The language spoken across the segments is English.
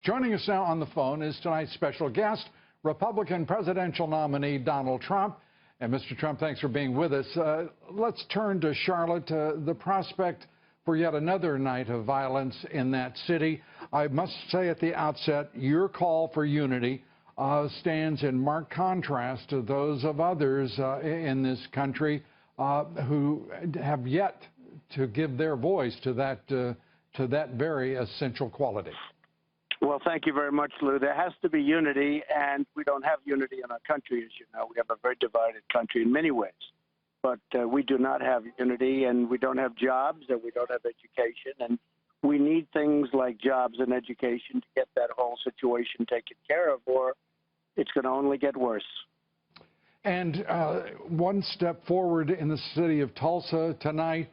Joining us now on the phone is tonight's special guest, Republican presidential nominee Donald Trump. And Mr. Trump, thanks for being with us. Let's turn to Charlotte, the prospect for yet another night of violence in that city. I must say at the outset, your call for unity stands in marked contrast to those of others in this country who have yet to give their voice to that very essential quality. Well, thank you very much, Lou. There has to be unity, and we don't have unity in our country, as you know. We have a very divided country in many ways. But we do not have unity, and we don't have jobs, and we don't have education. And we need things like jobs and education to get that whole situation taken care of, or it's going to only get worse. And one step forward in the city of Tulsa tonight,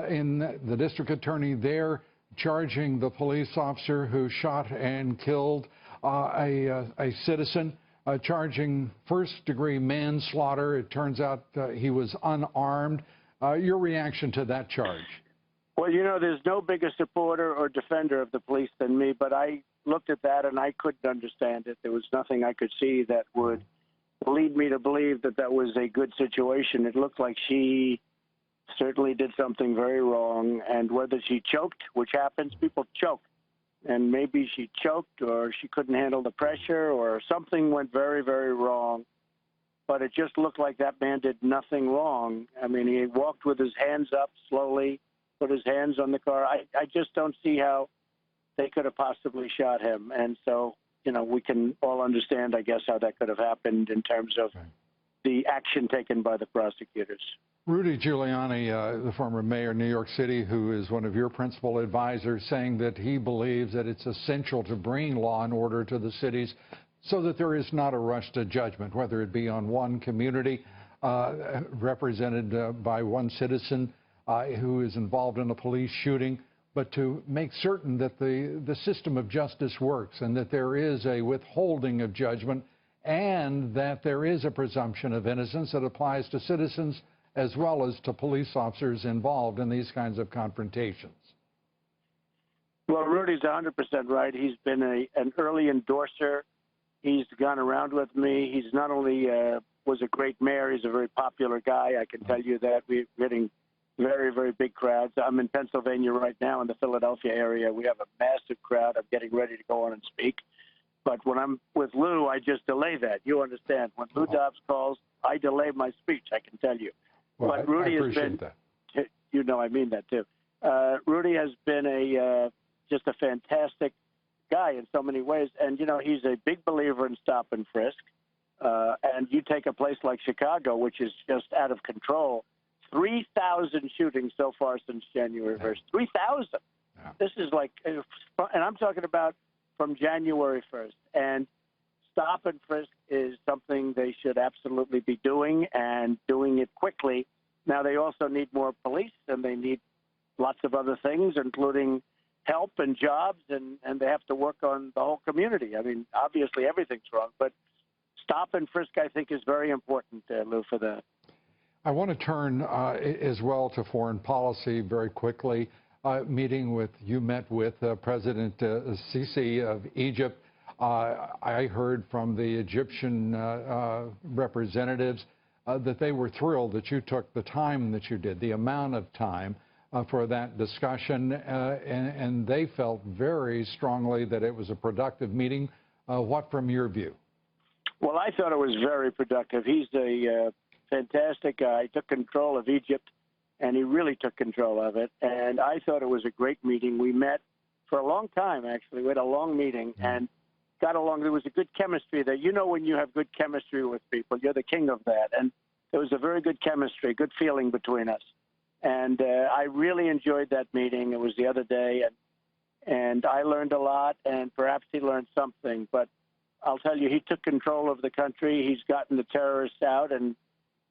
in the district attorney there charging the police officer who shot and killed a citizen, charging first-degree manslaughter. It turns out he was unarmed. Your reaction to that charge? Well, you know, there's no bigger supporter or defender of the police than me, but I looked at that and I couldn't understand it. There was nothing I could see that would lead me to believe that that was a good situation. It looked like she certainly did something very wrong, and whether she choked, which happens, people choke, and maybe she choked or she couldn't handle the pressure or something went very, very wrong, but it just looked like that man did nothing wrong. I mean, he walked with his hands up slowly, put his hands on the car. I just don't see how they could have possibly shot him, and so, you know, we can all understand, I guess, how that could have happened in terms of the action taken by the prosecutors. Rudy Giuliani, the former mayor of New York City, who is one of your principal advisors, saying that he believes that it's essential to bring law and order to the cities so that there is not a rush to judgment, whether it be on one community represented by one citizen who is involved in a police shooting, but to make certain that the system of justice works and that there is a withholding of judgment and that there is a presumption of innocence that applies to citizens as well as to police officers involved in these kinds of confrontations. Well, Rudy's 100% right. He's been an early endorser. He's gone around with me. He's not only was a great mayor, he's a very popular guy. I can tell you that. We're getting very, very big crowds. I'm in Pennsylvania right now in the Philadelphia area. We have a massive crowd. I'm getting ready to go on and speak. But when I'm with Lou, I just delay that. You understand. When Lou Dobbs calls, I delay my speech, I can tell you. Well, but Rudy I appreciate that. You know, I mean that too. Rudy has been just a fantastic guy in so many ways. And, you know, he's a big believer in stop and frisk. And you take a place like Chicago, which is just out of control, 3,000 shootings so far since January 1st. 3,000. Yeah. This is like, and I'm talking about from January 1st. And stop and frisk is something they should absolutely be doing and doing it quickly. Now, they also need more police, and they need lots of other things, including help and jobs, and they have to work on the whole community. I mean, obviously everything's wrong, but stop and frisk, I think, is very important, Lou, for that. I want to turn as well to foreign policy very quickly. You met with President Sisi of Egypt. I heard from the Egyptian representatives that they were thrilled that you took the time that you did, the amount of time for that discussion, and they felt very strongly that it was a productive meeting. What from your view? Well, I thought it was very productive. He's a fantastic guy. He took control of Egypt, and he really took control of it, and I thought it was a great meeting. We met for a long time, actually. We had a long meeting, and got along. There was a good chemistry there. You know, when you have good chemistry with people, you're the king of that. And there was a very good chemistry, good feeling between us. And I really enjoyed that meeting. It was the other day, and I learned a lot, and perhaps he learned something. But I'll tell you, he took control of the country. He's gotten the terrorists out and,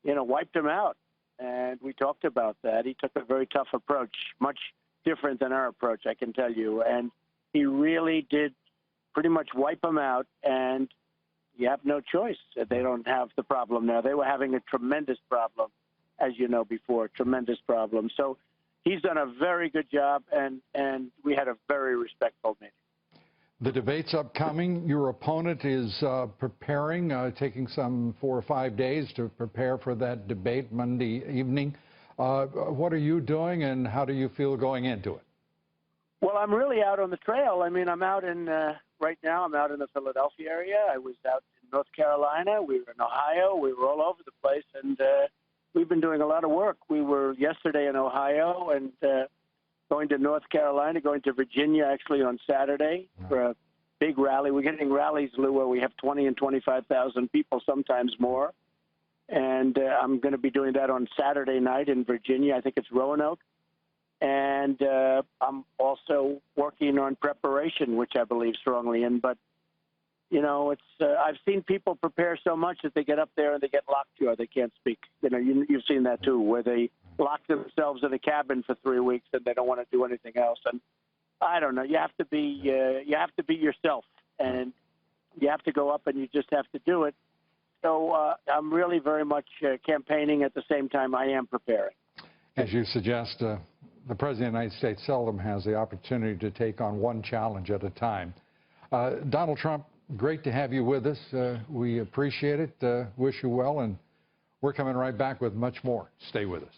you know, wiped them out. And we talked about that. He took a very tough approach, much different than our approach, I can tell you. And he really did pretty much wipe them out, and you have no choice. They don't have the problem now. They were having a tremendous problem, as you know before, tremendous problem. So he's done a very good job, and we had a very respectful meeting. The debate's upcoming. Your opponent is preparing, taking some 4 or 5 days to prepare for that debate Monday evening. What are you doing, and how do you feel going into it? Well, I'm really out on the trail. I mean, I'm out in, right now, I'm out in the Philadelphia area. I was out in North Carolina. We were in Ohio. We were all over the place, and we've been doing a lot of work. We were yesterday in Ohio and going to North Carolina, going to Virginia actually on Saturday for a big rally. We're getting rallies, Lou, where we have 20 and 25,000 people, sometimes more. And I'm going to be doing that on Saturday night in Virginia. I think it's Roanoke. And I'm also working on preparation, which I believe strongly in. But, you know, it's I've seen people prepare so much that they get up there and they get locked to, or they can't speak. You know, you've seen that too, where they lock themselves in a cabin for 3 weeks and they don't want to do anything else. And I don't know. You have to be yourself, and you have to go up and you just have to do it. So I'm really very much campaigning at the same time I am preparing. As you suggest, the President of the United States seldom has the opportunity to take on one challenge at a time. Donald Trump, great to have you with us. We appreciate it. Wish you well, and we're coming right back with much more. Stay with us.